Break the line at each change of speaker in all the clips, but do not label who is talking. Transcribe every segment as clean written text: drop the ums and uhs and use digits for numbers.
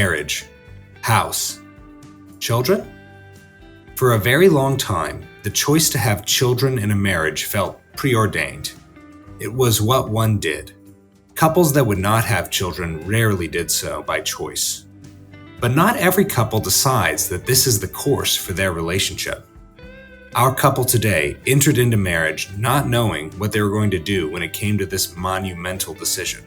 marriage, house, children? For a very long time, the choice to have children in a marriage felt preordained. It was what one did. Couples that would not have children rarely did so by choice. But not every couple decides that this is the course for their relationship. Our couple today entered into marriage not knowing what they were going to do when it came to this monumental decision,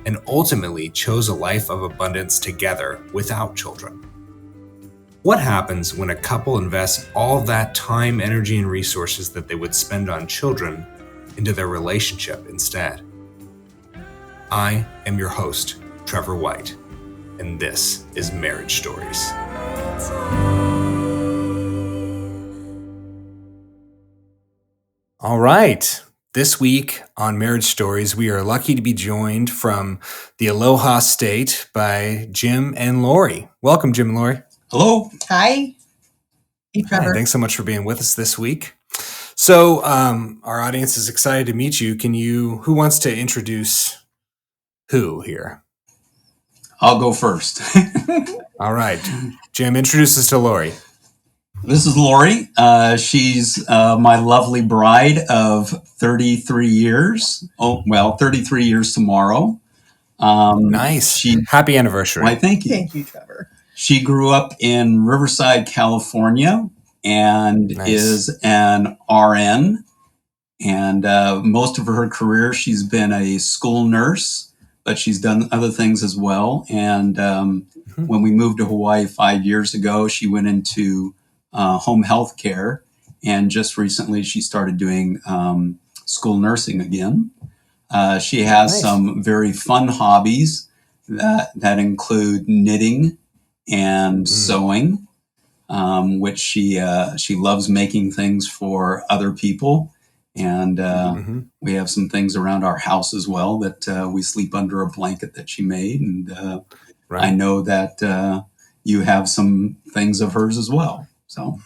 and ultimately chose a life of abundance together without children. What happens when a couple invests all that time, energy, and resources that they would spend on children into their relationship instead? I am your host, Trevor White, and this is Marriage Stories. All right. This week on Marriage Stories, we are lucky to be joined from the Aloha State by Jim and Lori. Welcome, Jim and Lori.
Hello.
Hi. Hey, Trevor.
Hi, thanks so much for being with us this week. So our audience is excited to meet you. Who wants to introduce who here?
I'll go first.
All right. Jim, introduce us to Lori.
This is Lori. She's my lovely bride of 33 years. 33 years tomorrow.
Nice. Happy anniversary.
Why, thank you.
Thank you, Trevor.
She grew up in Riverside, California, and is an RN. And most of her career, she's been a school nurse, but she's done other things as well. And when we moved to Hawaii 5 years ago, she went into home health care. And just recently, she started doing school nursing again. She has some very fun hobbies that include knitting and sewing, which she loves making things for other people. And we have some things around our house as well that we sleep under a blanket that she made. And I know that you have some things of hers as well. So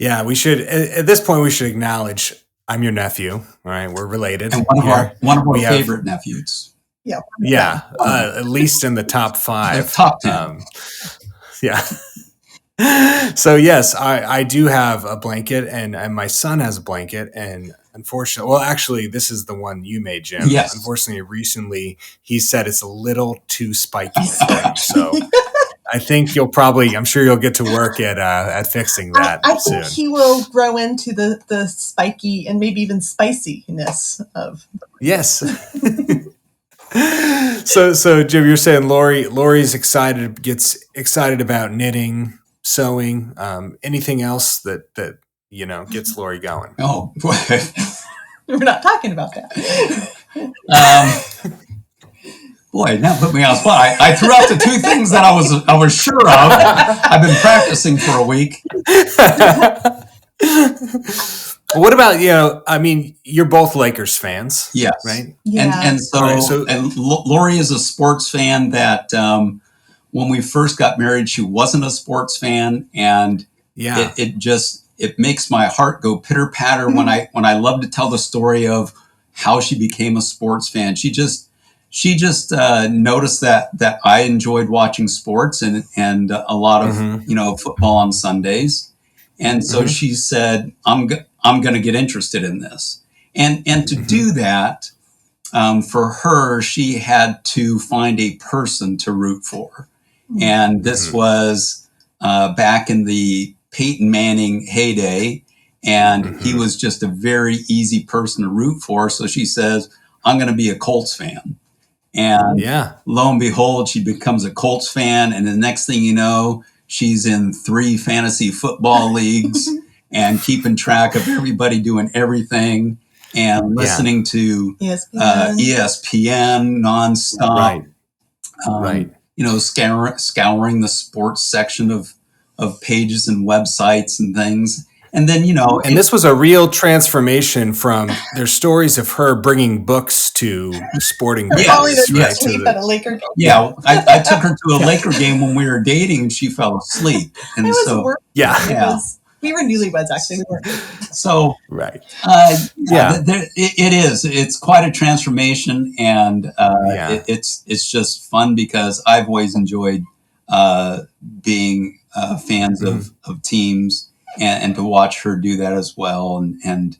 yeah, we should, at this point, we should acknowledge I'm your nephew. All right. We're related.
And one of our favorite nephews.
Yeah. At least in the top 5.
The top 10.
Yeah. So yes, I do have a blanket and my son has a blanket, and unfortunately, well, actually this is the one you made, Jim.
Yes.
Unfortunately, recently he said it's a little too spiky for him. So I think I'm sure you'll get to work at fixing that
I
soon.
think he will grow into the spiky and maybe even spiciness of.
Yes. So Jim, you're saying Lori's gets excited about knitting, sewing, anything else that gets Lori going?
Oh, boy.
We're not talking about that.
Boy, now put me on the spot. I threw out the 2 things that I was sure of. I've been practicing for a week.
What about, you're both Lakers fans.
Yes.
Right?
Yeah.
And Lori is a sports fan that when we first got married, she wasn't a sports fan. And it makes my heart go pitter patter when I love to tell the story of how she became a sports fan. She just noticed that I enjoyed watching sports and a lot of football on Sundays. And so she said, I'm going to get interested in this. And to do that, for her, she had to find a person to root for. And this was back in the Peyton Manning heyday. And he was just a very easy person to root for. So she says, I'm going to be a Colts fan. And lo and behold, she becomes a Colts fan. And the next thing you know, she's in 3 fantasy football leagues and keeping track of everybody doing everything and listening to ESPN nonstop. Scouring the sports section of pages and websites and things. And then,
and this was a real transformation from their stories of her bringing books to sporting goods.
At a Laker game.
Yeah, I took her to a Laker game when we were dating, and she fell asleep. And
we were newlyweds, actually. We weren't.
So, it is. It's quite a transformation, and it's just fun because I've always enjoyed being fans of teams, and to watch her do that as well. And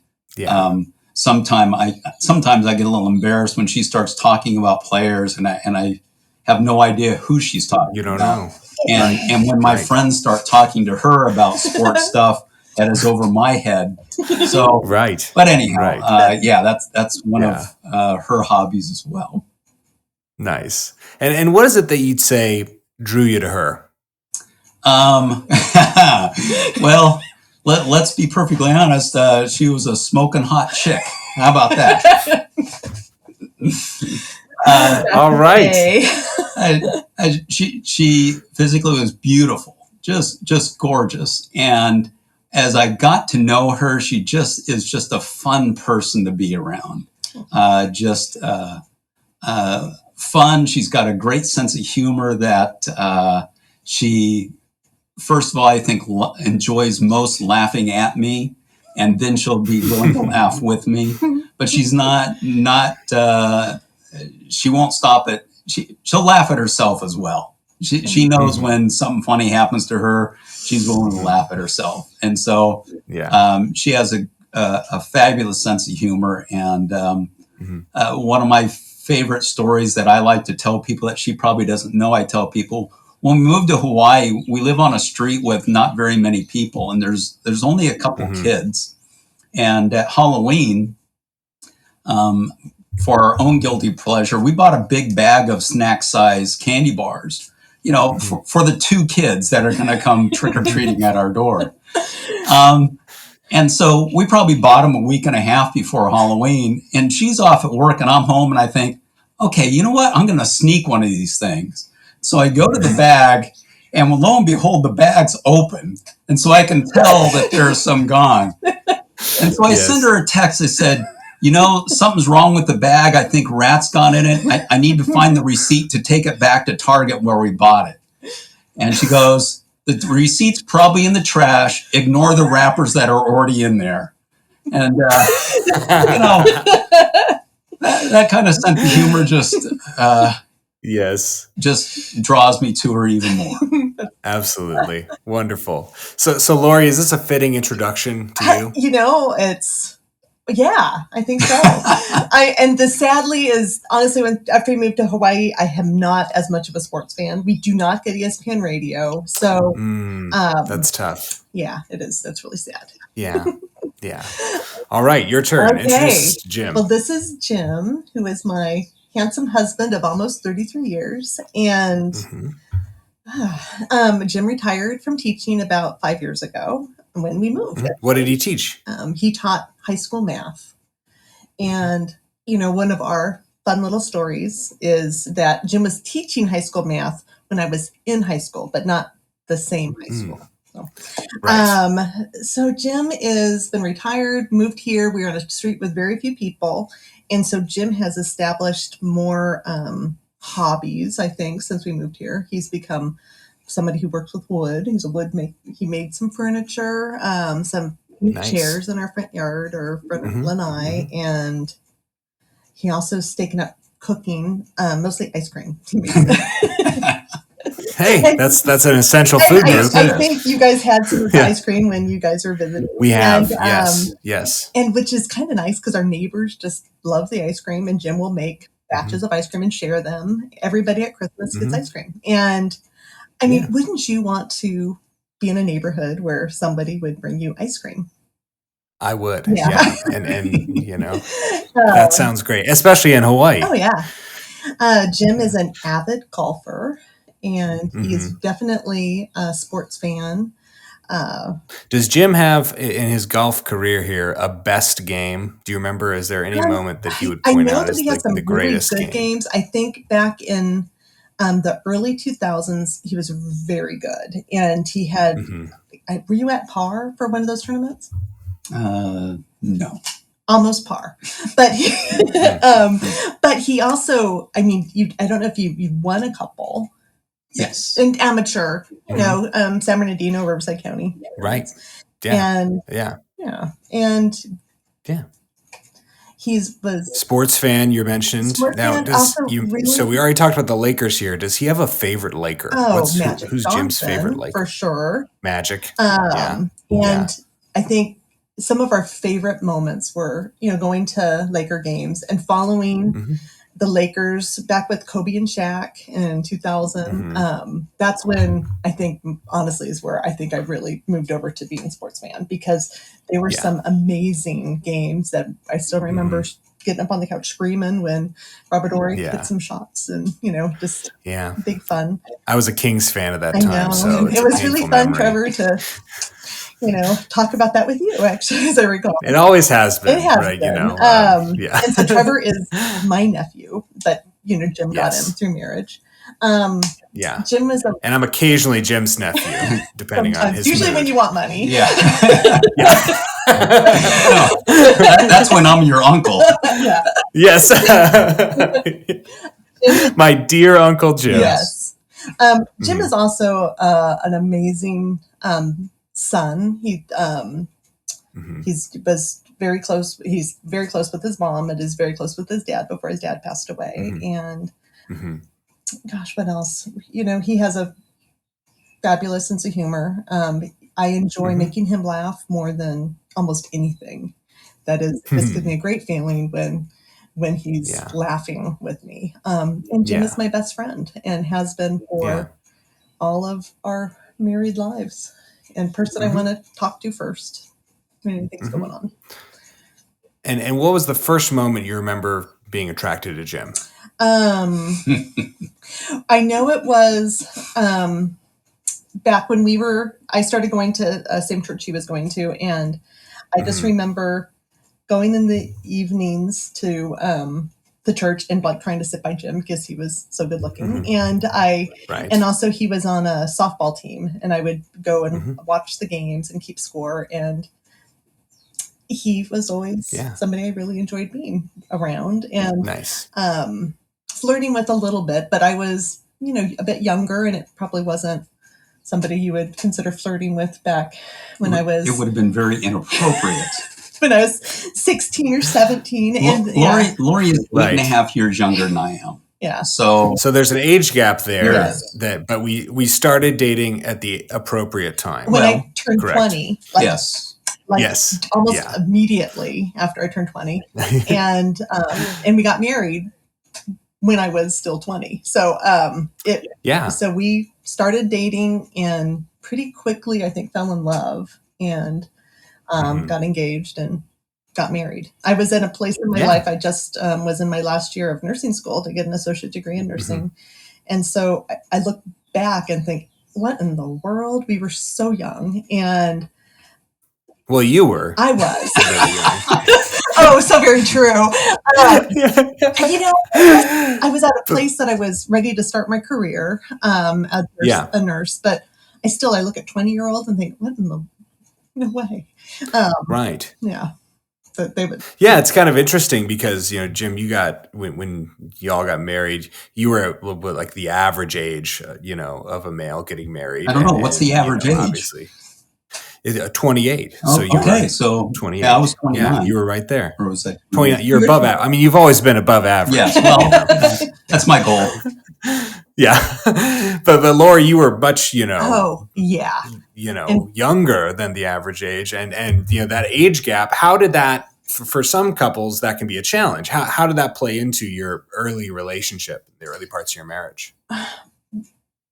sometimes I get a little embarrassed when she starts talking about players, and I have no idea who she's talking about.
You don't know.
And when my friends start talking to her about sports stuff, that is over my head. So But anyhow, that's one of her hobbies as well.
Nice. And what is it that you'd say drew you to her?
Well, let's be perfectly honest. She was a smoking hot chick. How about that?
All right.
She physically was beautiful, just gorgeous. And as I got to know her, she is just a fun person to be around. Fun. She's got a great sense of humor that she, first of all, I think enjoys most laughing at me, and then she'll be willing to laugh with me. But she's not. She won't stop it. She'll laugh at herself as well. She knows when something funny happens to her, she's willing to laugh at herself. And so she has a fabulous sense of humor. And one of my favorite stories that I like to tell people that she probably doesn't know, I tell people, when we moved to Hawaii, we live on a street with not very many people, and there's only a couple kids. And at Halloween, for our own guilty pleasure, we bought a big bag of snack size candy bars, for the 2 kids that are going to come trick-or-treating at our door. And so we probably bought them a week and a half before Halloween, and she's off at work and I'm home, and I think, okay, you know what? I'm going to sneak one of these things. So I go to the bag, and lo and behold, the bag's open. And so I can tell that there's some gone. And so I send her a text. I said, something's wrong with the bag. I think rats got in it. I need to find the receipt to take it back to Target where we bought it. And she goes, the receipt's probably in the trash. Ignore the wrappers that are already in there. And, that kind of sense of humor just draws me to her even more.
Absolutely. Wonderful. So Lori, is this a fitting introduction to you?
I think so. Sadly is honestly, after we moved to Hawaii, I am not as much of a sports fan. We do not get ESPN radio. So
that's tough.
Yeah, it is. That's really sad.
Yeah. All right. Your turn.
Okay.
Introduce Jim.
Well, this is Jim, who is my handsome husband of almost 33 years. And Jim retired from teaching about 5 years ago when we moved.
What did he teach?
He taught high school math. And, one of our fun little stories is that Jim was teaching high school math when I was in high school, but not the same high school. So Jim has been retired, moved here. We're on a street with very few people. And so Jim has established more hobbies, I think, since we moved here. He's become somebody who works with wood. He's a he made some furniture, some chairs in our front yard or front lanai. And he also has taken up cooking, mostly ice cream.
Hey, that's an essential food group.
I think you guys had some ice cream when you guys were visiting.
We have, yes.
And which is kind of nice because our neighbors just love the ice cream, and Jim will make batches of ice cream and share them. Everybody at Christmas gets ice cream. And I mean, wouldn't you want to be in a neighborhood where somebody would bring you ice cream?
I would, yeah. And that sounds great, especially in Hawaii.
Oh, yeah. Jim is an avid golfer, and he's definitely a sports fan.
Does Jim have, in his golf career here, a best game? Do you remember? Is there any moment that he would point out as the greatest
really good games? I think back in the early 2000s, he was very good. And he had, were you at par for one of those tournaments?
No.
Almost par. But he also, I mean, I don't know if you won a couple.
Yes.
In amateur, San Bernardino, Riverside County.
Right. Yeah.
And was
sports fan. You mentioned
sports
now.
fan. Also, really,
So we already talked about the Lakers here. Does he have a favorite Laker?
Magic
who's
Johnson,
Jim's favorite Laker?
for sure.
Magic.
And I think some of our favorite moments were, going to Laker games and following the Lakers back with Kobe and Shaq in 2000. That's when I think, honestly, is where I think I really moved over to being a sports fan, because there were some amazing games that I still remember getting up on the couch screaming when Robert Horry hit some shots, and just big fun.
I was a Kings fan at that time, so
it was really fun, Trevor, to talk about that with you, actually, as I recall.
It always has been.
It has
right,
been. And so Trevor is my nephew, but Jim got him through marriage. Jim was
and I'm occasionally Jim's nephew, depending on his
usually
mood.
when you want money.
That's when I'm your uncle.
Yes. My dear Uncle Jim.
Yes. Jim is also an amazing son. Was very close. He's very close with his mom and is very close with his dad before his dad passed away. And gosh, what else? He has a fabulous sense of humor. I enjoy making him laugh more than almost anything. This gives me a great feeling when he's laughing with me. And Jim is my best friend and has been for all of our married lives, and person I want to talk to first when anything's going on.
And what was the first moment you remember being attracted to Jim?
I know it was back when I started going to the same church he was going to, and I just remember going in the evenings to the church and trying to sit by Jim because he was so good looking. And and also he was on a softball team, and I would go and watch the games and keep score. And he was always somebody I really enjoyed being around and flirting with a little bit, but I was, a bit younger, and it probably wasn't somebody you would consider flirting with back when I was.
It would have been very inappropriate.
When I was 16 or 17. And
Lori is 8.5 years younger than I am.
Yeah.
So
there's an age gap there but we started dating at the appropriate time.
When I turned 20. Almost immediately after I turned 20. And we got married when I was still 20. So so we started dating and pretty quickly I think fell in love and got engaged and got married. I was in a place in my life. I just was in my last year of nursing school to get an associate degree in nursing. And so I look back and think, what in the world? We were so young. And
well, you were.
I was. Oh, so very true. I was at a place that I was ready to start my career as a nurse, but I look at 20-year-olds and think, what in the no way.
Right.
Yeah. But they would.
Yeah, it's kind of interesting because, Jim, you got, when y'all got married, you were a little bit like the average age, of a male getting married.
I don't know. What's the average age?
Obviously. 28.
Oh,
so you
were so
28.
Yeah, I was 29.
Yeah, you were right there.
Or was that
29? You're above average. I mean, you've always been above average.
Yes, well, that's my goal.
Yeah. but Lori, you were much,
younger
than the average age. And that age gap, how did that, for some couples, that can be a challenge. How did that play into your early relationship, the early parts of your marriage?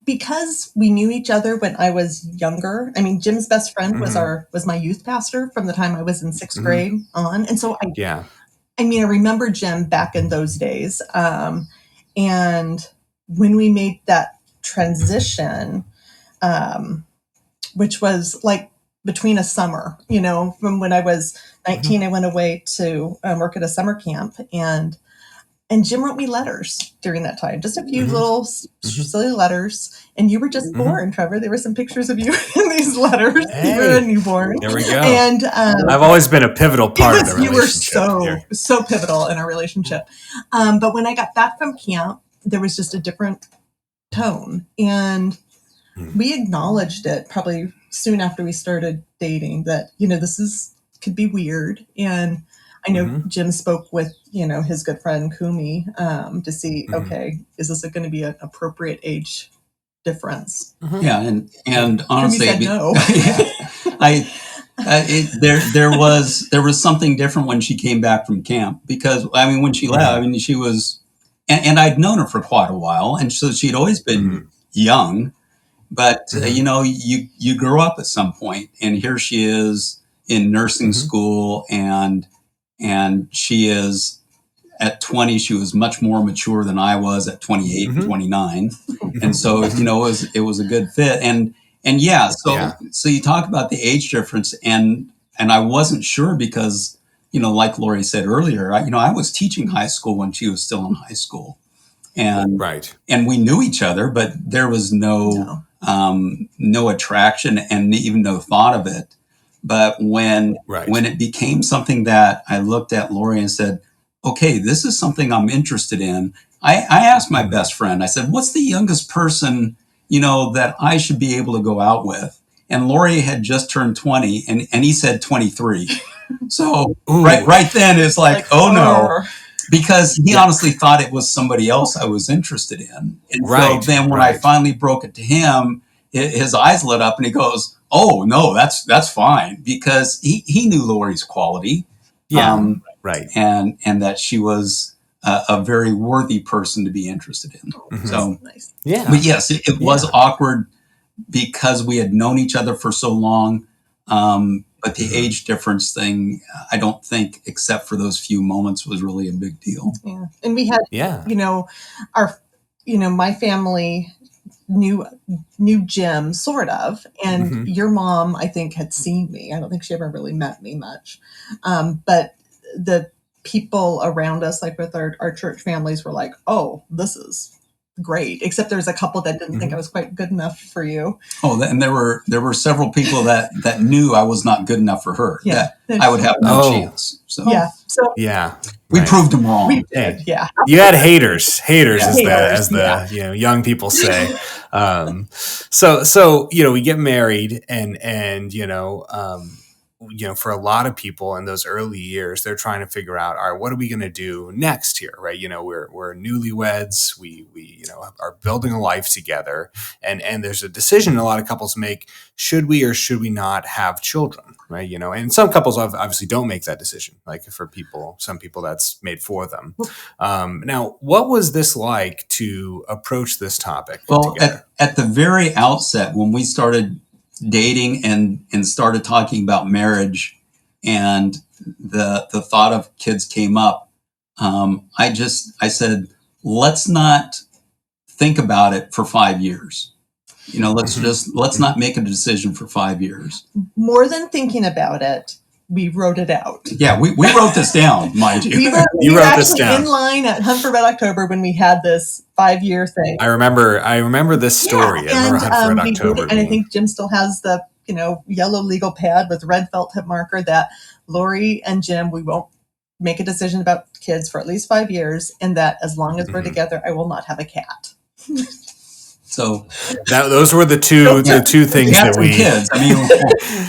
Because we knew each other when I was younger. I mean, Jim's best friend was my youth pastor from the time I was in sixth grade on. And so I remember Jim back in those days. And when we made that transition, which was like between a summer, from when I was 19, I went away to work at a summer camp, and Jim wrote me letters during that time, just a few little silly letters. And you were just born, Trevor. There were some pictures of you in these letters.
Hey,
you were a newborn.
There we go.
And
I've always been a pivotal part of the relationship.
You were so pivotal in our relationship. But when I got back from camp, there was just a different tone. And we acknowledged it probably soon after we started dating that, this could be weird. And I know Jim spoke with, his good friend Kumi to see, okay, is this going to be an appropriate age difference?
Yeah, and honestly,
Kumi said no.
there was something different when she came back from camp, because when she left, she was, and I'd known her for quite a while, and so she'd always been young, but you grow up at some point, and here she is in nursing school, and she is at 20. She was much more mature than I was at 28 and 29, and so it was a good fit, so you talk about the age difference, and I wasn't sure because like Lori said earlier, I was teaching high school when she was still in high school, and and we knew each other, but there was no attraction and even no thought of it. But when it became something that I looked at Lori and said, okay, this is something I'm interested in, I asked my best friend, I said, what's the youngest person, that I should be able to go out with? And Lori had just turned 20, and he said 23. So right then it's like, oh no, because he honestly thought it was somebody else I was interested in. And so then when I finally broke it to him, his eyes lit up and he goes, oh no, that's fine, because he knew Lori's quality. And that she was a very worthy person to be interested in. So, but yes, it was awkward because we had known each other for so long. But the age difference thing, I don't think, except for those few moments, was really a big deal.
Yeah. And we had, my family knew Jim sort of, and your mom, I think, had seen me. I don't think she ever really met me much. But the people around us, like with our church families, were like, oh, this is great. Except there's a couple that didn't think I was quite good enough for you.
Oh, and there were several people that knew I was not good enough for her. Yeah, that I would have no chance. So we proved them wrong.
We did. Yeah,
you had haters, as the young people say. So we get married, and for a lot of people in those early years, they're trying to figure out, all right, what are we going to do next here, right? We're newlyweds. We are building a life together, and there's a decision a lot of couples make: should we or should we not have children, right? And some couples obviously don't make that decision. Like some people that's made for them. Now, what was this like to approach this topic?
Well, at the very outset, when we started dating and started talking about marriage, and the thought of kids came up, I said, let's not think about it for 5 years. Let's not make a decision for 5 years.
More than thinking about it, we wrote it out.
Yeah, we wrote this down, mind you.
We were this down in line at Hunt for Red October when we had this 5-year thing.
I remember this story. I remember Hunt for Red October.
And I think Jim still has the yellow legal pad with red felt tip marker that Lori and Jim, we won't make a decision about kids for at least 5 years, and that as long as we're together, I will not have a cat.
So
those were the two things that we.
Kids.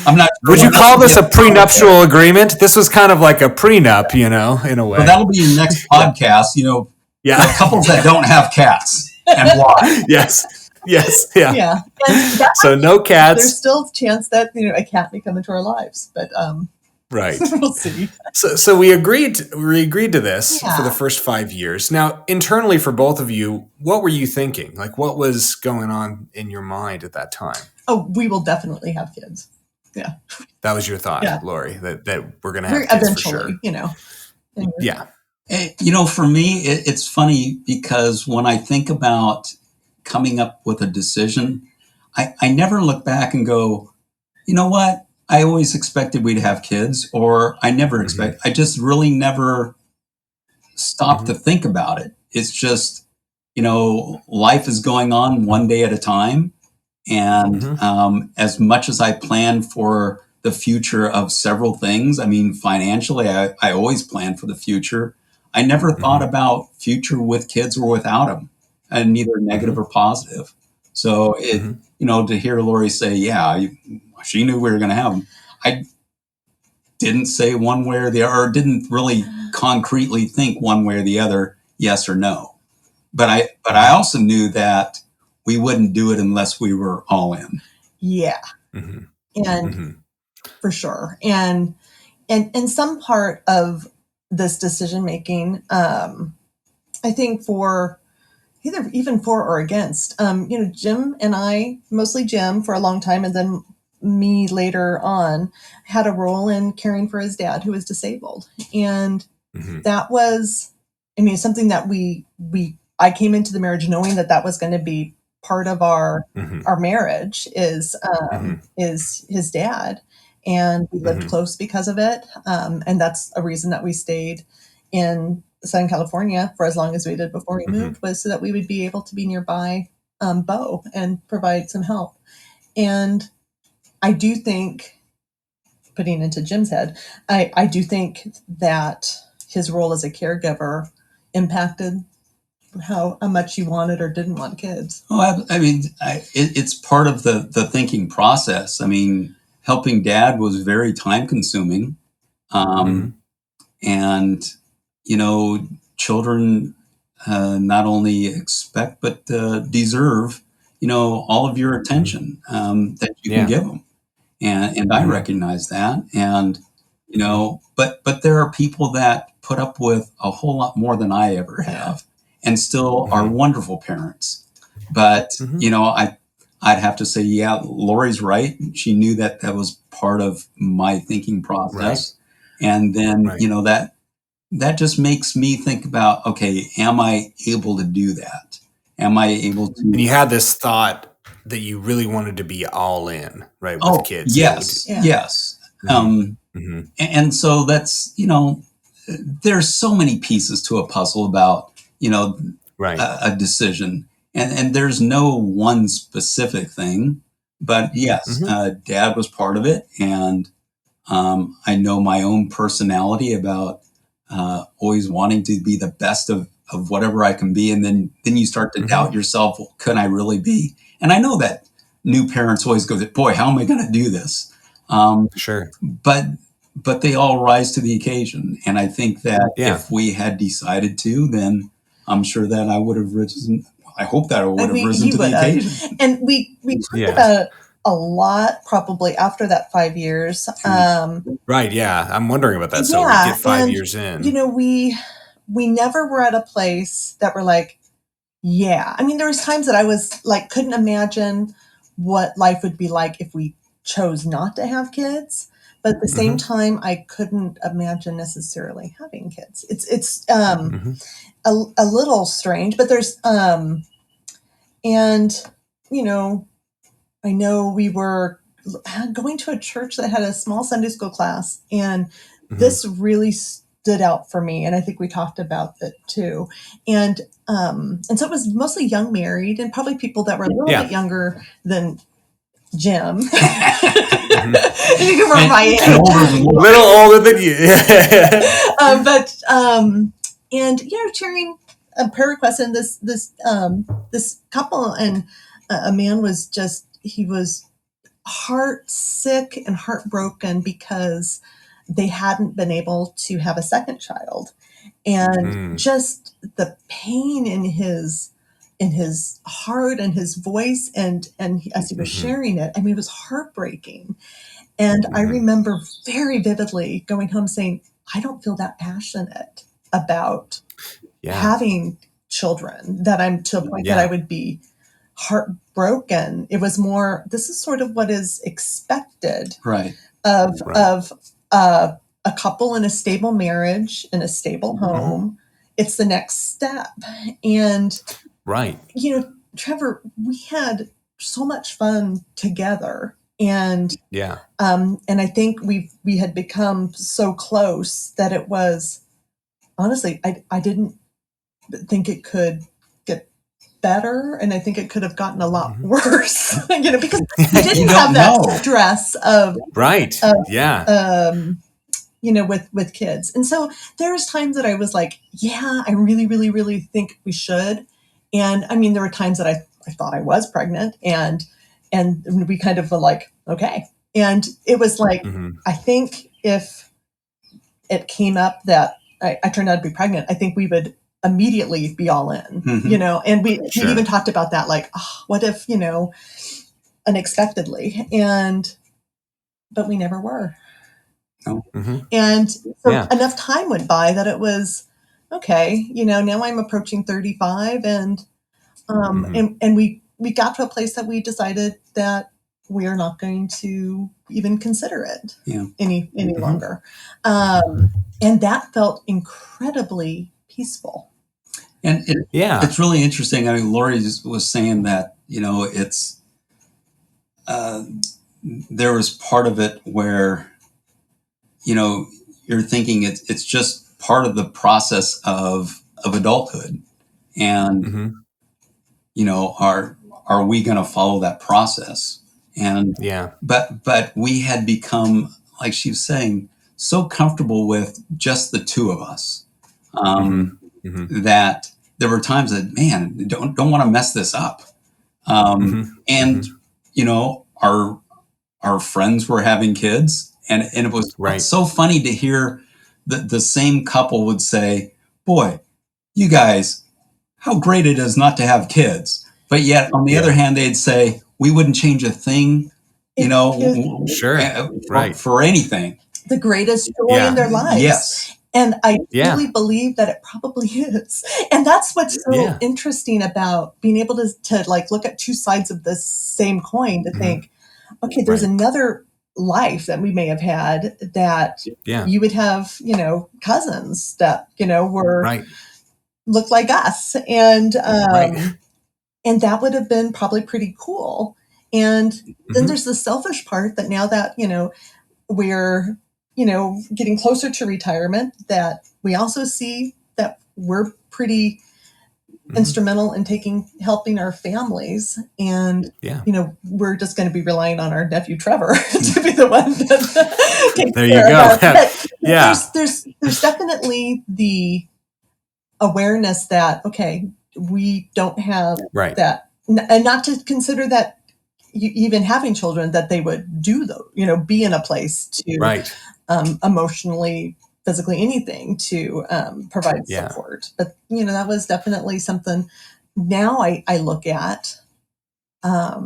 I'm not.
Would you call this a prenuptial agreement? This was kind of like a prenup, in a way.
Well, that'll be your next podcast. Couples that don't have cats and why.
Yes.
Yeah.
So no cats.
There's still a chance that a cat may come into our lives, but
right.
We'll see.
So we agreed to this for the first 5 years. Now, internally for both of you, what were you thinking? Like, what was going on in your mind at that time?
Oh, we will definitely have kids. Yeah.
That was your thought, Lori, that we're going to have kids
eventually,
for sure.
Yeah.
For me, it's funny because when I think about coming up with a decision, I never look back and go, you know what? I always expected we'd have kids, or I never I just really never stopped to think about it. It's just, life is going on one day at a time. And as much as I plan for the future of several things, financially, I always plan for the future. I never thought about future with kids or without them, and neither negative or positive. So to hear Lori say, she knew we were going to have them. I didn't say one way or the other, or didn't really concretely think one way or the other, yes or no. But I also knew that we wouldn't do it unless we were all in.
Yeah.
Mm-hmm.
And
Mm-hmm.
for sure. And some part of this decision making, I think for either even for or against, Jim and I, mostly Jim for a long time, and then me later on, had a role in caring for his dad who was disabled. And that was, something that I came into the marriage knowing that was going to be part of our marriage is his dad. And we lived close because of it. And that's a reason that we stayed in Southern California for as long as we did before we moved, was so that we would be able to be nearby Bo and provide some help. And I do think, putting into Jim's head, I do think that his role as a caregiver impacted how much you wanted or didn't want kids.
Oh, it's part of the thinking process. I mean, helping dad was very time consuming. And, children not only expect, but deserve, all of your attention that you can give them. And I recognize that. And, but there are people that put up with a whole lot more than I ever have and still are wonderful parents. But, I'd have to say, yeah, Lori's right. She knew that was part of my thinking process. Right. And then, that just makes me think about, okay, am I able to do that? Am I able to?
And you had this thought that you really wanted to be all in, right? With kids.
Yes. Yes. And so that's, there's so many pieces to a puzzle about, a decision. And there's no one specific thing, but yes, dad was part of it. And I know my own personality about always wanting to be the best of whatever I can be. And then you start to doubt yourself. Well, can I really be? And I know that new parents always go, boy, how am I going to do this?
Sure.
But they all rise to the occasion. And I think that if we had decided to, then I'm sure that I would have risen. I hope that I would have risen to the occasion.
And we talked about it a lot probably after that 5 years.
Right. Yeah. I'm wondering about that. So we get 5 years in.
We never were at a place that we're like, there was times that I was like, couldn't imagine what life would be like if we chose not to have kids. But at the same time, I couldn't imagine necessarily having kids. It's a little strange, but there's, I know we were going to a church that had a small Sunday school class, and this really stood out for me. And I think we talked about that too. And so it was mostly young married and probably people that were a little bit younger than Jim. You were my age.
A little older than you.
Sharing a prayer request, and this couple, and a man was he was heart sick and heartbroken because they hadn't been able to have a second child, and just the pain in his heart and his voice, and as he was sharing it, it was heartbreaking. And I remember very vividly going home saying, I don't feel that passionate about having children, that I'm to a point that I would be heartbroken. It was more, this is sort of what is expected of a couple in a stable marriage, in a stable home. It's the next step. And Trevor, we had so much fun together. And I think we had become so close that it was, honestly, I didn't think it could get better, and I think it could have gotten a lot worse. Because we didn't have that stress of with kids. And so there was times that I was like, I really, really, really think we should. And there were times that I thought I was pregnant, and we kind of were like, okay. And it was like, I think if it came up that I turned out to be pregnant, I think we would immediately be all in, and we even talked about that, like, oh, what if, unexpectedly, but we never were.
No.
And so enough time went by that it was, okay, now I'm approaching 35 and we got to a place that we decided that we are not going to even consider it any longer. And that felt incredibly peaceful.
And it's really interesting. I mean, Lori was saying that, it's, there was part of it where, you're thinking it's just part of the process of adulthood. And, are we going to follow that process? And but we had become, like she was saying, so comfortable with just the two of us, that there were times that, man, don't want to mess this up. And our friends were having kids, and it was so funny to hear the same couple would say, "Boy, you guys, how great it is not to have kids." But yet, on the other hand, they'd say, we wouldn't change a thing, for anything.
The greatest joy in their lives.
Yes.
And I really believe that it probably is. And that's what's so interesting about being able to like look at two sides of the same coin, to think, okay, there's another life that we may have had that you would have, cousins that, were looked like us. And and that would have been probably pretty cool. And then there's the selfish part that now that, we're, getting closer to retirement, that we also see that we're pretty instrumental in helping our families. And, we're just going to be relying on our nephew, Trevor, to be the one that takes
there you go.
But there's definitely the awareness that, okay, we don't have that, and not to consider that even having children, that they would do be in a place to emotionally, physically, anything to provide support. But that was definitely something now I look at.
But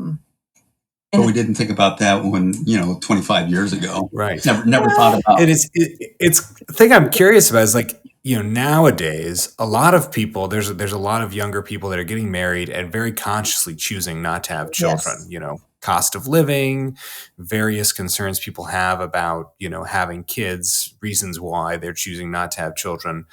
we didn't think about that when 25 years ago. Never thought about it.
It's the thing I'm curious about is, like, nowadays, a lot of people, there's a lot of younger people that are getting married and very consciously choosing not to have children. Cost of living, various concerns people have about, having kids, reasons why they're choosing not to have children.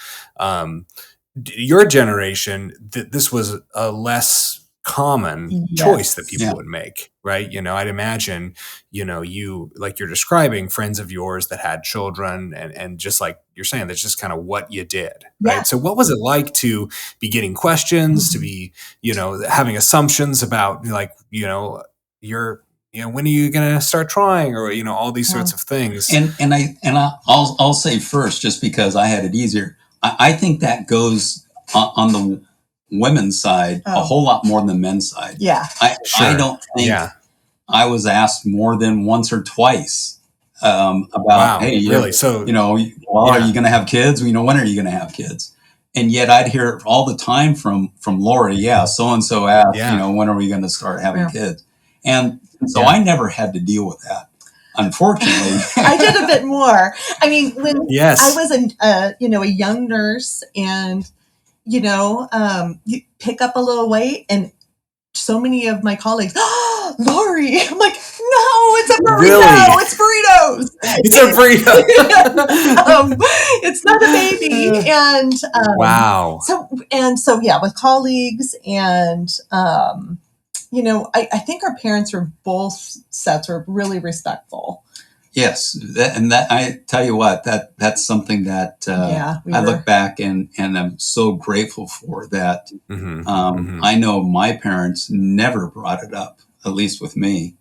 Your generation, this was a less common choice that people would make, right? I'd imagine, you, like you're describing, friends of yours that had children, and just like you're saying, that's just kind of what you did, right? So what was it like to be getting questions, to be, having assumptions about, like, you're, when are you going to start trying, or, all these sorts of things.
And I'll say first, just because I had it easier, I think that goes on the women's side a whole lot more than the men's side. I don't think I was asked more than once or twice about, hey,
really? So,
are you going to have kids? When are you going to have kids? And yet I'd hear all the time from Lori, so-and-so asked, when are we going to start having kids? And so I never had to deal with that, unfortunately.
I did a bit more. I mean, when I was a young nurse, and, you pick up a little weight, and so many of my colleagues, oh, Lori, I'm like, no, it's a burrito.
Really?
It's burritos.
It's a burrito.
It's not a baby. And
wow.
So with colleagues, and I think our parents were, both sets were really respectful.
Yes, and I tell you what, that's something that I look back and I'm so grateful for that. I know my parents never brought it up, at least with me.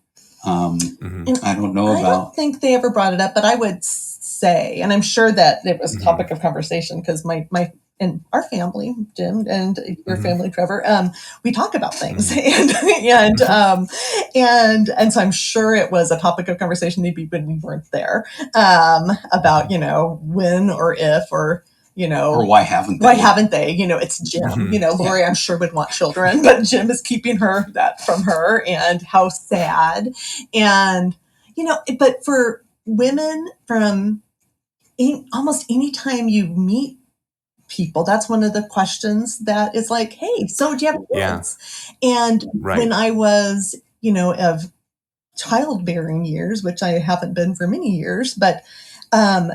I don't know I don't
think they ever brought it up, but I would say, and I'm sure that it was a topic of conversation, because my and our family, Jim, and your family, Trevor, we talk about things, and so I'm sure it was a topic of conversation maybe when we weren't there, about when or if or
or why haven't
they? It's Jim. Lori, I'm sure would want children, but Jim is keeping that from her, and how sad. And but for women, from almost any time you meet people, that's one of the questions that is like, hey, so do you have kids? And when I was, of childbearing years, which I haven't been for many years, but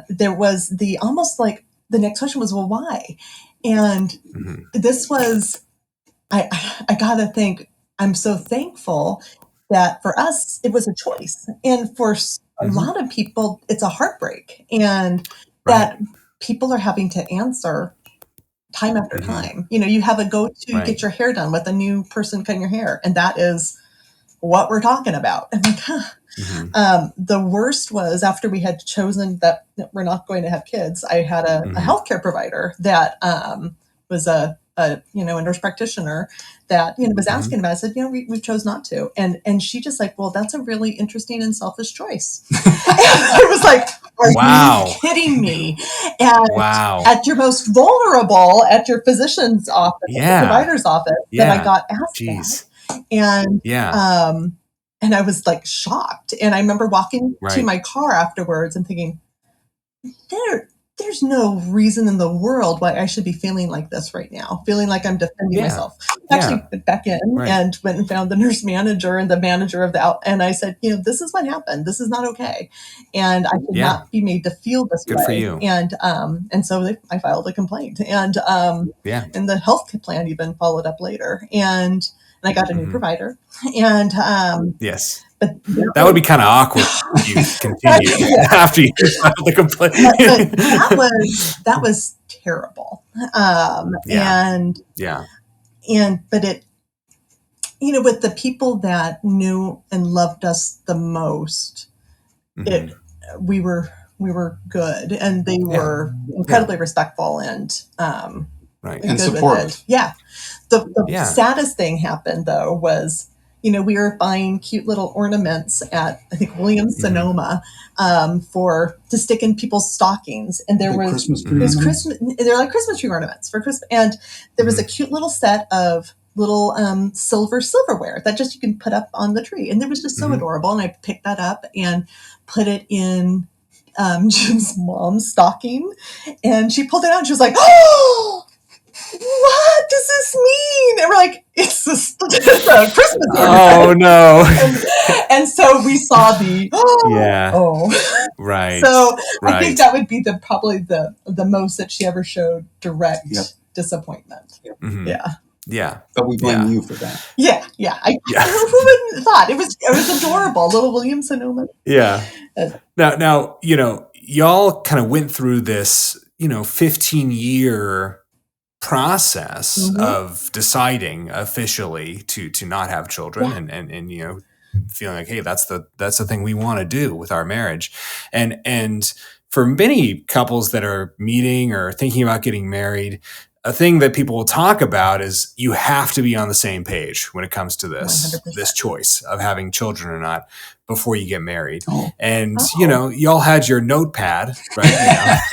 there was almost like the next question was, well, why? And this was, I gotta think, I'm so thankful that for us, it was a choice. And for a lot of people, it's a heartbreak. And that people are having to answer time after time. You have a go-to get your hair done with a new person cutting your hair. And that is what we're talking about. And the worst was after we had chosen that we're not going to have kids, I had a healthcare provider that was a nurse practitioner that was asking about it. I said, we chose not to. And she just like, well, that's a really interesting and selfish choice. And I was like, are you kidding me? And at your most vulnerable, at your physician's office, the provider's office, that I got asked that. And I was like shocked. And I remember walking to my car afterwards and thinking, there's no reason in the world why I should be feeling like this right now, feeling like I'm defending myself. I actually went back in and went and found the nurse manager and the manager of and I said, this is what happened. This is not okay. And I should not be made to feel this way.
Good for you.
And so I filed a complaint, and the health plan even followed up later. And I got a new provider. And but
that would be kind of awkward if you continue after you filed the complaint.
that was terrible. And but it, with the people that knew and loved us the most, we were good, and they were incredibly respectful and
and supportive.
The saddest thing happened though was, we were buying cute little ornaments at, I think, Williams-Sonoma to stick in people's stockings. And there was
Christmas tree
they're like Christmas tree ornaments for Christmas. And there was a cute little set of little silverware that just you can put up on the tree. And it was just so adorable. And I picked that up and put it in Jim's mom's stocking. And she pulled it out and she was like, oh, what does this mean? And we're like, it's a Christmas ornament.
Oh no.
And so we saw So I think that would be probably the most that she ever showed direct disappointment.
Yeah.
But we blame you for that.
Yeah. Who wouldn't have thought? It was adorable. Little Williams-Sonoma.
Yeah. Now, y'all kind of went through this, 15-year process of deciding officially to not have children and feeling like, hey, that's the thing we want to do with our marriage. And for many couples that are meeting or thinking about getting married, a thing that people will talk about is you have to be on the same page when it comes to this choice of having children or not before you get married. And, y'all had your notepad, right?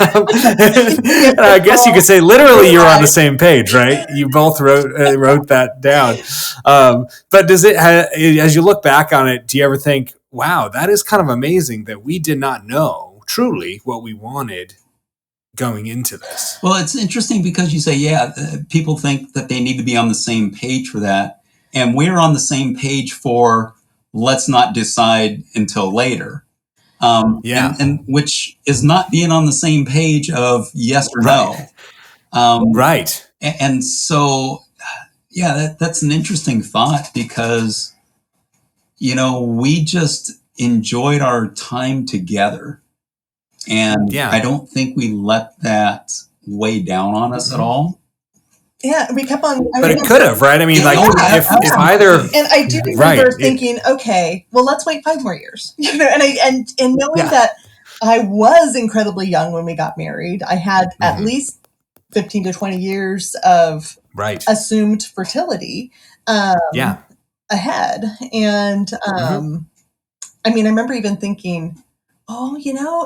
And I guess you could say literally you're on the same page, right? You both wrote that down. But does it, as you look back on it, do you ever think, wow, that is kind of amazing that we did not know truly what we wanted going into this?
Well, it's interesting because you say, people think that they need to be on the same page for that. And we're on the same page for let's not decide until later. And which is not being on the same page of yes or no.
Right.
And so, that's an interesting thought because, we just enjoyed our time together. And I don't think we let that weigh down on us at all.
Yeah, we kept on.
But it could have, right? I mean, if either.
And I do remember thinking, okay, well, let's wait 5 more years. And knowing that I was incredibly young when we got married. I had at least 15 to 20 years of
right.
assumed fertility ahead. And I mean, I remember even thinking, oh,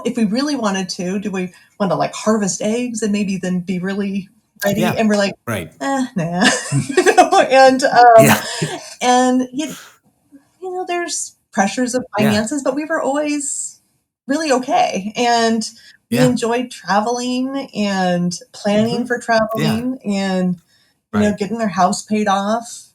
if we really wanted to, do we want to like harvest eggs and maybe then be really ready?
Yeah.
And we're like,
right.
nah. And there's pressures of finances, but we were always really okay. And we enjoyed traveling and planning for traveling and, getting our house paid off,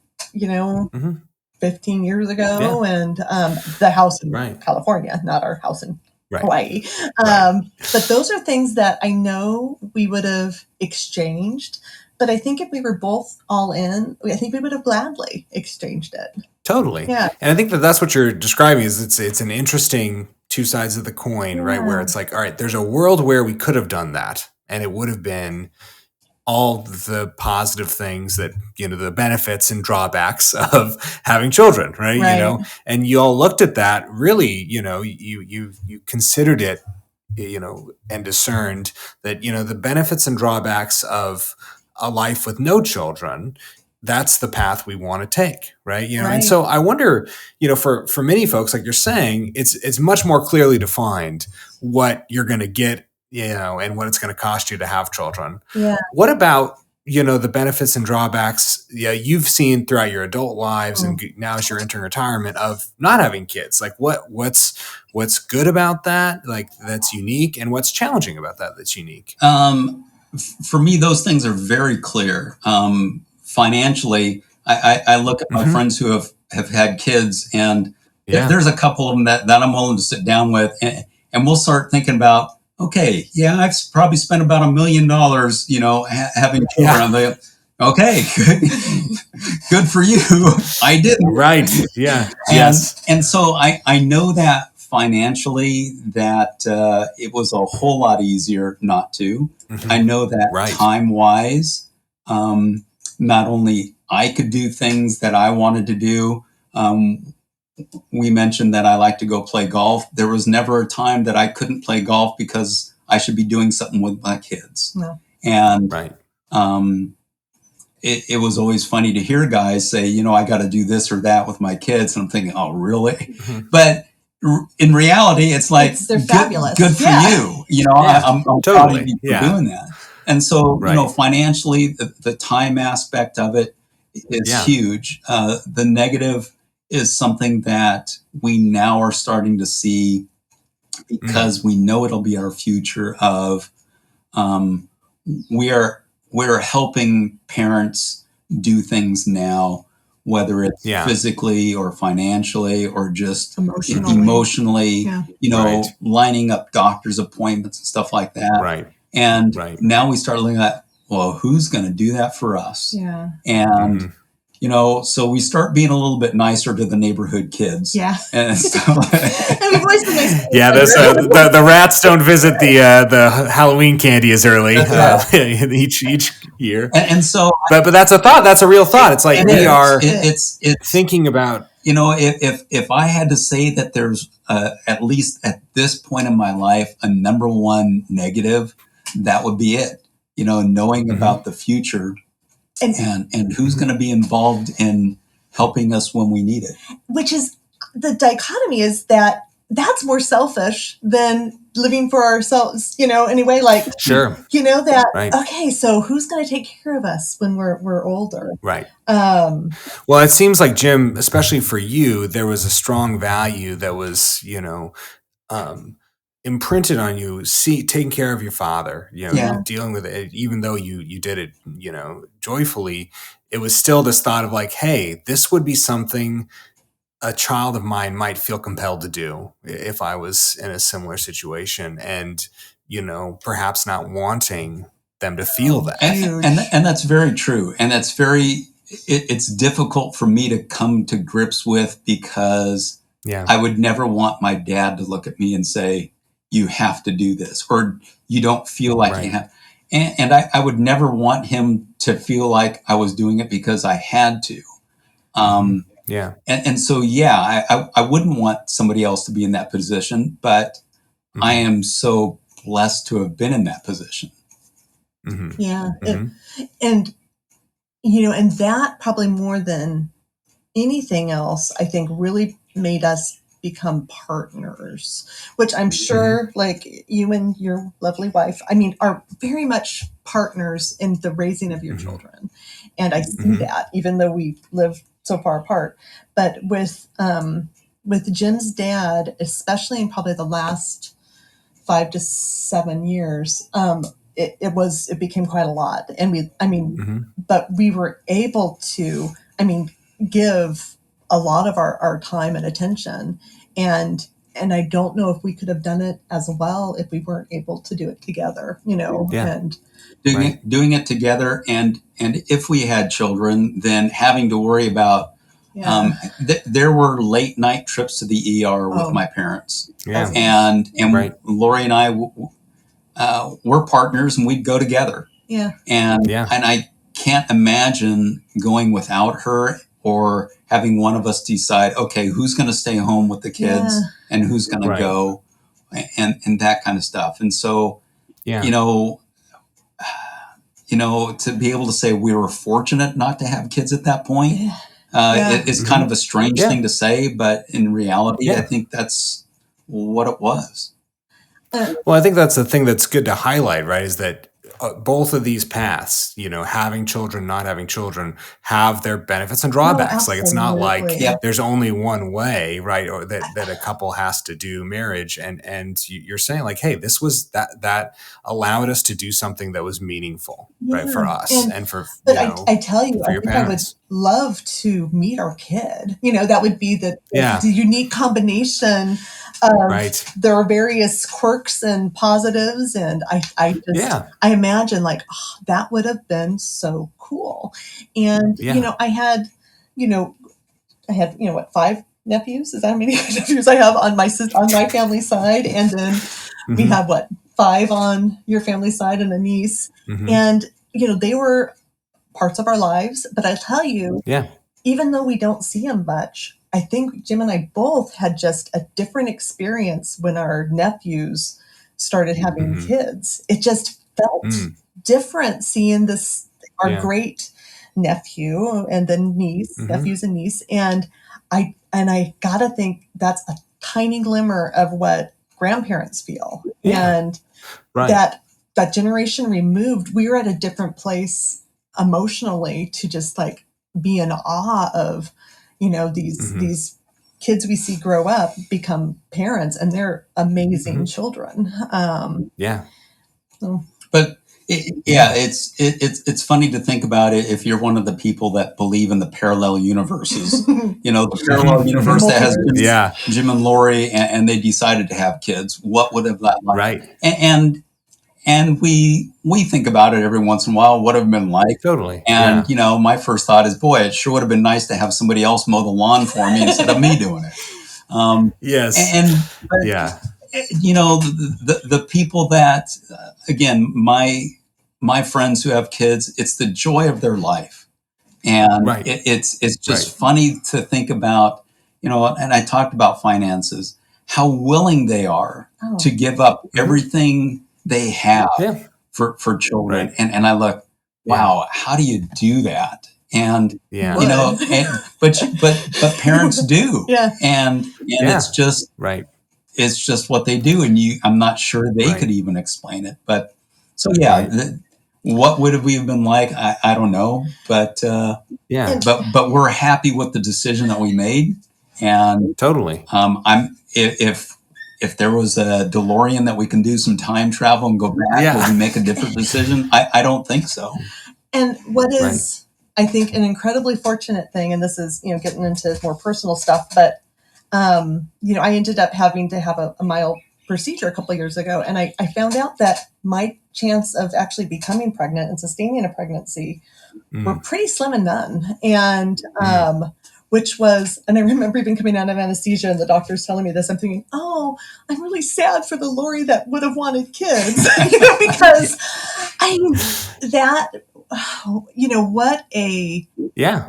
15 years ago, and the house in California, not our house in Hawaii. But those are things that I know we would have exchanged. But I think if we were both all in, I think we would have gladly exchanged it.
Totally.
Yeah.
And I think that's what you're describing is it's an interesting two sides of the coin, right? Where it's like, all right, there's a world where we could have done that and it would have been all the positive things that, the benefits and drawbacks of having children, right? And you all looked at that really, you considered it, and discerned that, the benefits and drawbacks of a life with no children, that's the path we want to take, right? And so I wonder, for many folks, like you're saying, it's much more clearly defined what you're going to get, and what it's going to cost you to have children.
Yeah.
What about, the benefits and drawbacks you've seen throughout your adult lives and now as you're entering retirement of not having kids? Like what's good about that? Like that's unique, and what's challenging about that that's unique?
For me, those things are very clear. Financially, I look at my friends who have had kids, and there's a couple of them that I'm willing to sit down with, and we'll start thinking about, okay, I've probably spent about $1 million, having children.
Yeah.
Okay, good for you. I didn't.
Right. Yeah.
And so I know that financially that it was a whole lot easier not to. I know that time-wise, not only I could do things that I wanted to do. We mentioned that I like to go play golf. There was never a time that I couldn't play golf because I should be doing something with my kids.
No.
And it was always funny to hear guys say, I got to do this or that with my kids. And I'm thinking, oh, really? But in reality, it's like,
they're fabulous.
Good for you. I'm
totally
proud of you for doing that. And so, financially, the time aspect of it is huge. The negative is something that we now are starting to see because we know it'll be our future of we're helping parents do things now, whether it's physically or financially or just emotionally, lining up doctor's appointments and stuff like that.
Right.
And now we start looking at, well, who's going to do that for us?
Yeah.
And so we start being a little bit nicer to the neighborhood kids.
Yeah.
And stuff.
The rats don't visit the Halloween candy as early each year.
And so,
but that's a thought. That's a real thought. It's like
it's
thinking about.
If I had to say that there's at least at this point in my life a number one negative, that would be it. Knowing about the future. And who's going to be involved in helping us when we need it? Which
is the dichotomy is that that's more selfish than living for ourselves, anyway, like,
sure.
Okay, so who's going to take care of us when we're older?
Right. Well, it seems like, Jim, especially for you, there was a strong value that was, imprinted on you, taking care of your father, dealing with it, even though you did it, joyfully, it was still this thought of like, hey, this would be something a child of mine might feel compelled to do if I was in a similar situation, and, perhaps not wanting them to feel that.
And that's very true. And that's it's difficult for me to come to grips with because I would never want my dad to look at me and say, you have to do this, or you don't feel like you have. And I would never want him to feel like I was doing it because I had to. And so, I wouldn't want somebody else to be in that position, but I am so blessed to have been in that position.
Yeah.
Mm-hmm.
And, and that probably more than anything else, I think really made us become partners, which I'm sure like you and your lovely wife, I mean, are very much partners in the raising of your children. And I see that even though we live so far apart, but with Jim's dad, especially in probably the last 5 to 7 years, it became quite a lot. And but we were able to, give a lot of our time and attention. And I don't know if we could have done it as well if we weren't able to do it together, and
doing it together. And if we had children, then having to worry about, there were late night trips to the ER with my parents.
Yeah.
And Lori and I were partners, and we'd go together.
Yeah.
And I can't imagine going without her, or having one of us decide, okay, who's going to stay home with the kids and who's going to go, and that kind of stuff. And so, to be able to say we were fortunate not to have kids at that point, it's kind of a strange thing to say, but in reality, I think that's what it was.
Well, I think that's the thing that's good to highlight, right? Is that both of these paths, having children, not having children, have their benefits and drawbacks. Like, it's not like there's only one way, right? Or that a couple has to do marriage. And you're saying like, hey, this was that allowed us to do something that was meaningful, right? For us and for,
I tell you, I think parents. I would love to meet our kid. That would be the unique combination. There are various quirks and positives, and I imagine like, that would have been so cool. And I had 5 nephews. Is that how many nephews I have on my family side? And then we have 5 on your family side and a niece. And they were parts of our lives. But I tell you, even though we don't see them much, I think Jim and I both had just a different experience when our nephews started having kids. It just felt different seeing this, our great nephew and then niece, nephews and niece. And I gotta think that's a tiny glimmer of what grandparents feel. And that generation removed, we were at a different place emotionally to just like be in awe of, these kids we see grow up, become parents, and they're amazing children.
But it's funny to think about it if you're one of the people that believe in the parallel universes. The parallel universe that has Jim and Lori, and they decided to have kids. What would have that like?
Right.
And we think about it every once in a while. What have it been like?
Totally.
And my first thought is, boy, it sure would have been nice to have somebody else mow the lawn for me instead of me doing it. The people that, again, my friends who have kids, it's the joy of their life, and it's just funny to think about, and I talked about finances, how willing they are to give up everything they have for children. And I look, wow, how do you do that? And but parents do. And it's just it's just what they do, and I'm not sure they could even explain it. But so what would we have been like? I don't know, but but we're happy with the decision that we made. And
totally,
if there was a DeLorean that we can do some time travel and go back, will we make a different decision? I don't think so.
And what is, I think, an incredibly fortunate thing, and this is, getting into more personal stuff, but, I ended up having to have a mild procedure a couple of years ago. And I found out that my chance of actually becoming pregnant and sustaining a pregnancy were pretty slim and none. And, which was, and I remember even coming out of anesthesia and the doctors telling me this, I'm thinking, oh, I'm really sad for the Lori that would have wanted kids, because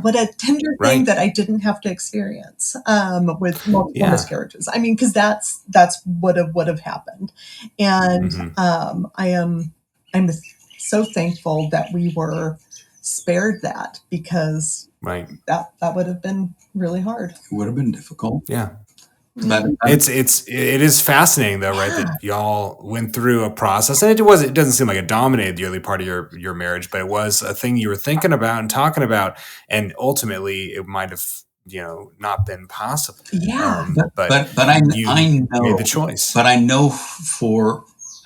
what a tender thing that I didn't have to experience with multiple miscarriages. Because that's would have happened. And I'm so thankful that we were spared that, because that would have been really hard.
It would have been difficult.
Yeah. But it is fascinating though, right? That y'all went through a process, and it doesn't seem like it dominated the early part of your marriage, but it was a thing you were thinking about and talking about, and ultimately it might have, not been possible.
Yeah.
But I know
made the choice.
But I know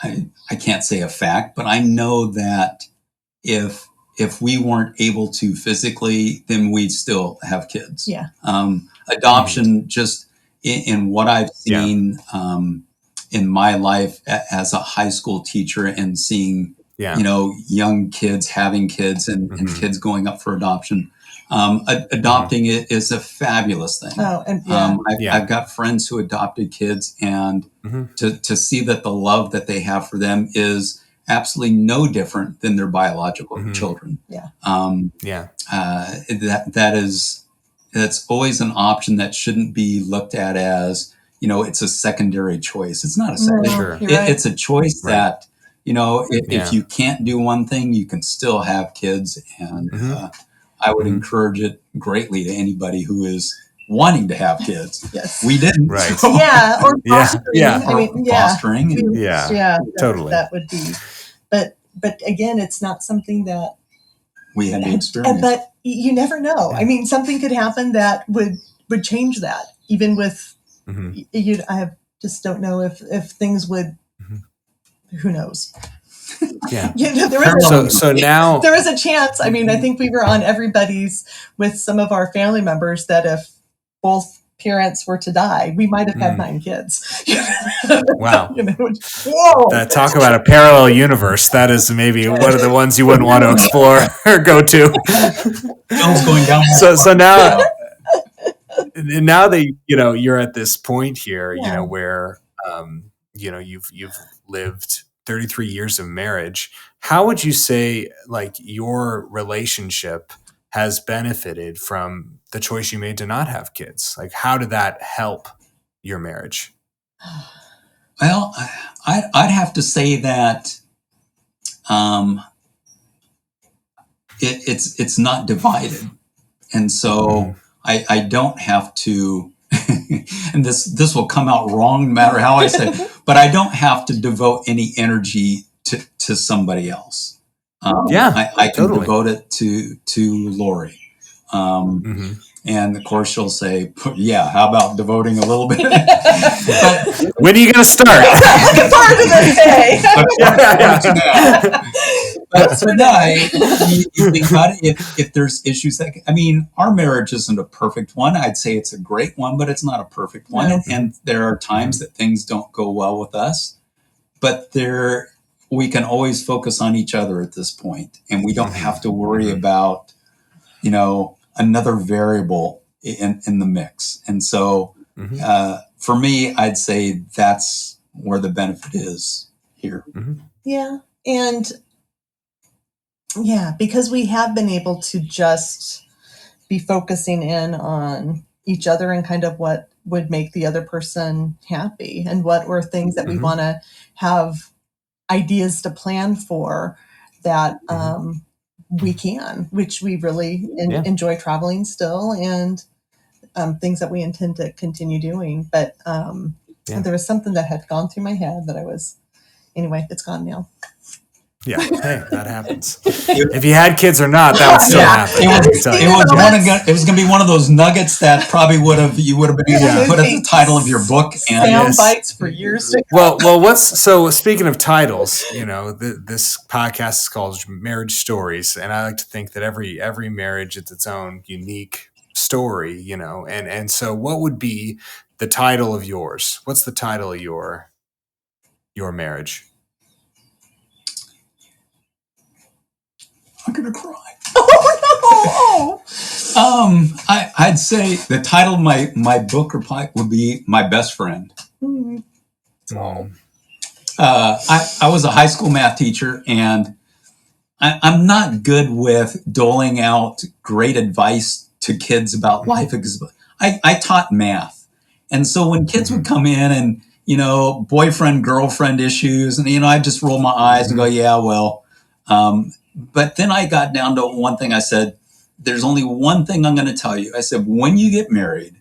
I can't say a fact, but I know that if we weren't able to physically, then we'd still have kids.
Yeah.
Adoption, just in what I've seen in my life as a high school teacher, and seeing young kids having kids and kids going up for adoption. Adopting it is a fabulous thing.
Oh, and
I've got friends who adopted kids, and to see that the love that they have for them is absolutely no different than their biological children.
Yeah.
That's always an option that shouldn't be looked at as, it's a secondary choice. It's not a secondary. It's a choice that, if you can't do one thing, you can still have kids. And I would encourage it greatly to anybody who is wanting to have kids.
Yes.
We didn't.
Right.
So.
Yeah. Or fostering.
Yeah.
I mean,
fostering.
Totally.
That would be, but again, it's not something that
we had to experience.
But you never know. I mean, something could happen that would change that. Even with just don't know if things would. Who knows?
Yeah.
Now there is a chance. I mean, I think we were on everybody's with some of our family members that if both parents were to die, we might have had 9 kids.
Wow.
Whoa.
Talk about a parallel universe. That is maybe one of the ones you wouldn't want to explore or go to.
Bill's going down.
So now that you're at this point here, where you've lived 33 years of marriage, how would you say your relationship has benefited from the choice you made to not have kids? How did that help your marriage?
Well, I'd have to say that it's not divided, and so I don't have to. And this will come out wrong no matter how I say it, but I don't have to devote any energy to somebody else. I can devote it to Lori. And of course she'll say, how about devoting a little bit? But,
when are you going to start?
Part of the day.
But tonight, you think about it, if there's issues our marriage isn't a perfect one. I'd say it's a great one, but it's not a perfect one. No. And there are times that things don't go well with us, but we can always focus on each other at this point, and we don't have to worry about, another variable in the mix. And so for me, I'd say that's where the benefit is here.
Yeah. And because we have been able to just be focusing in on each other and kind of what would make the other person happy, and what were things that we want to have ideas to plan for, that we can, which we really enjoy traveling still, and things that we intend to continue doing. But there was something that had gone through my head that it's gone now.
Yeah, hey, that happens. If you had kids or not, that would still happen.
It was going to be one of those nuggets that probably you would have been able to put at the title of your book.
Sound bites for years to
come. Well, so speaking of titles, this podcast is called Marriage Stories, and I like to think that every marriage is its own unique story, and so what would be the title of yours? What's the title of your marriage?
I'm gonna cry. Oh no! I'd say the title of my book would be My Best Friend. I was a high school math teacher, and I'm not good with doling out great advice to kids about life, because I taught math, and so when kids would come in and boyfriend girlfriend issues, and I just roll my eyes and go, yeah, well. But then I got down to one thing. I said, there's only one thing I'm going to tell you. I said, when you get married,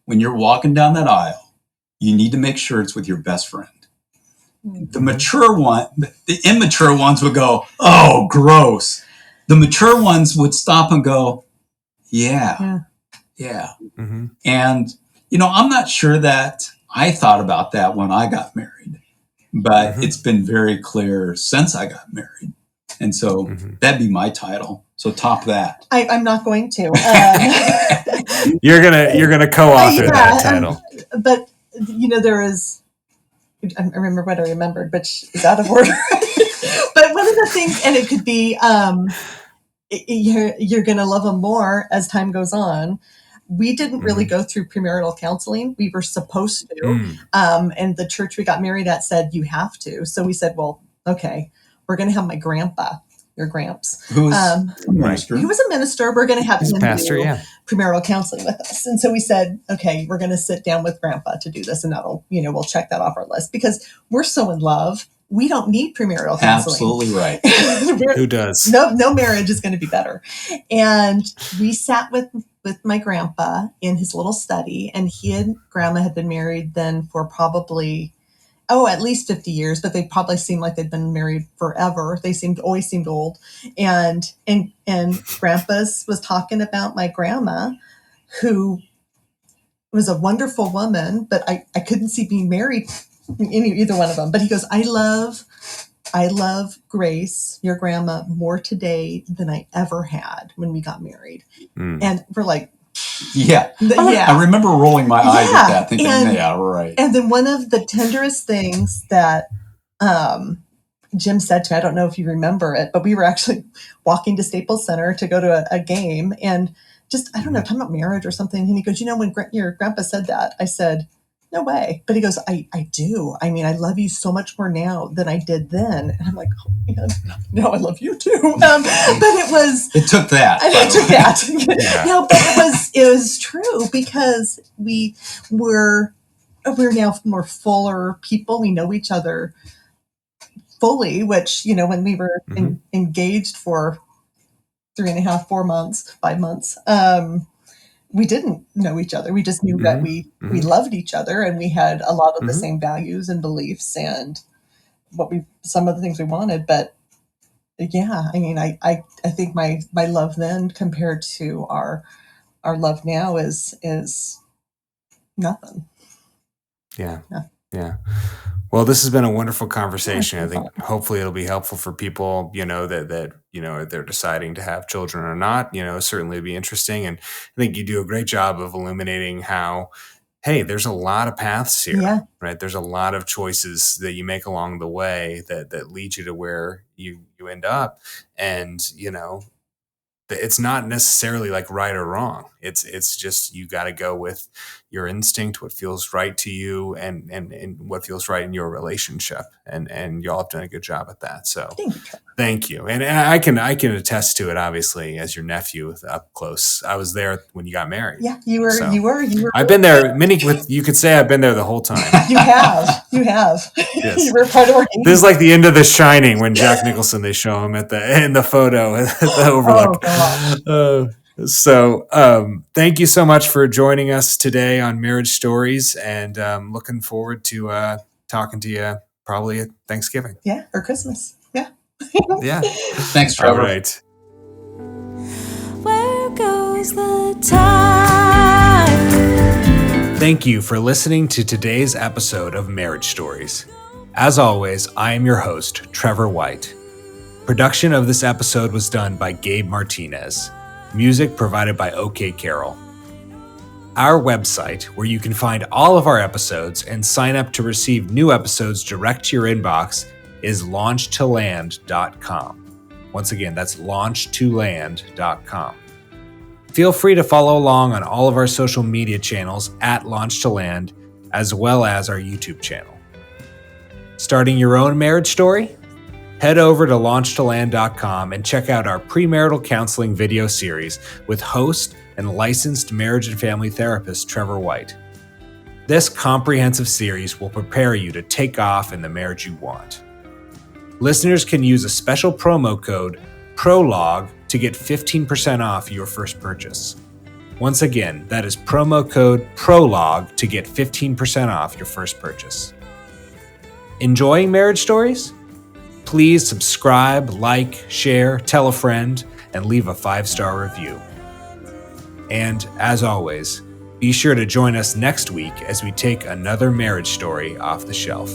when you're walking down that aisle, you need to make sure it's with your best friend. The mature one, the immature ones would go, oh, gross. The mature ones would stop and go, yeah. Mm-hmm. And, I'm not sure that I thought about that when I got married, but it's been very clear since I got married. And so that'd be my title. So top that.
I'm not going to.
You're gonna co-author that title.
But there is. I remember what I remembered, but it's out of order. But one of the things, and it could be, you're going to love them more as time goes on. We didn't really go through premarital counseling. We were supposed to. And the church we got married at said, you have to. So we said, well, okay, we're going to have my grandpa, your gramps.
Who was a minister.
He was a minister. We're going to have him
pastor,
do premarital counseling with us. And so we said, okay, we're going to sit down with grandpa to do this. And that'll, we'll check that off our list because we're so in love. We don't need premarital counseling.
Absolutely right.
Who does?
No marriage is going to be better. And we sat with my grandpa in his little study, and he and grandma had been married then for probably, at least 50 years, but they probably seemed like they'd been married forever. They always seemed old. And grandpa's was talking about my grandma, who was a wonderful woman, but I couldn't see being married either one of them. But he goes, I love Grace, your grandma, more today than I ever had when we got married. And we're like,
yeah. I remember rolling my eyes at that, thinking, right.
And then one of the tenderest things that Jim said to me, I don't know if you remember it, but we were actually walking to Staples Center to go to a game, and just, I don't know, talking about marriage or something. And he goes, when your grandpa said that, I said, no way. But he goes, I do. I mean, I love you so much more now than I did then. And I'm like, oh man, no, I love you too. But
it took that.
It took that. Yeah. No, but it was true because we're now more fuller people. We know each other fully, which, when we were engaged for 3.5, 4 months, 5 months, we didn't know each other. We just knew that we loved each other, and we had a lot of the same values and beliefs and some of the things we wanted. But yeah, I mean, I think my love then compared to our love now is nothing.
Yeah. Well, this has been a wonderful conversation. I think hopefully it'll be helpful for people, that they're deciding to have children or not. Certainly it'd be interesting. And I think you do a great job of illuminating how, hey, there's a lot of paths here, right? There's a lot of choices that you make along the way that lead you to where you end up. And, it's not necessarily like right or wrong. It's just, you got to go with your instinct, what feels right to you and what feels right in your relationship. And y'all have done a good job at that. So thank you. And I can attest to it, obviously, as your nephew up close. I was there when you got married.
Yeah, you were.
I've been there you could say I've been there the whole time.
You have. Yes. You were part of our game.
This is like the end of The Shining when Jack Nicholson, they show him in the photo at the overlook. So thank you so much for joining us today on Marriage Stories, and looking forward to talking to you probably at Thanksgiving.
Yeah, or Christmas. Yeah.
Yeah. Thanks, Trevor.
All right.
Where goes the time?
Thank you for listening to today's episode of Marriage Stories. As always, I am your host, Trevor White. Production of this episode was done by Gabe Martinez. Music provided by OK Carroll. Our website, where you can find all of our episodes and sign up to receive new episodes direct to your inbox, is launchtoland.com. Once again, that's launchtoland.com. Feel free to follow along on all of our social media channels at LaunchToLand, as well as our YouTube channel. Starting your own marriage story? Head over to launchtoland.com and check out our premarital counseling video series with host and licensed marriage and family therapist Trevor White. This comprehensive series will prepare you to take off in the marriage you want. Listeners can use a special promo code PROLOGUE to get 15% off your first purchase. Once again, that is promo code PROLOGUE to get 15% off your first purchase. Enjoying Marriage Stories? Please subscribe, like, share, tell a friend, and leave a 5-star review. And as always, be sure to join us next week as we take another marriage story off the shelf.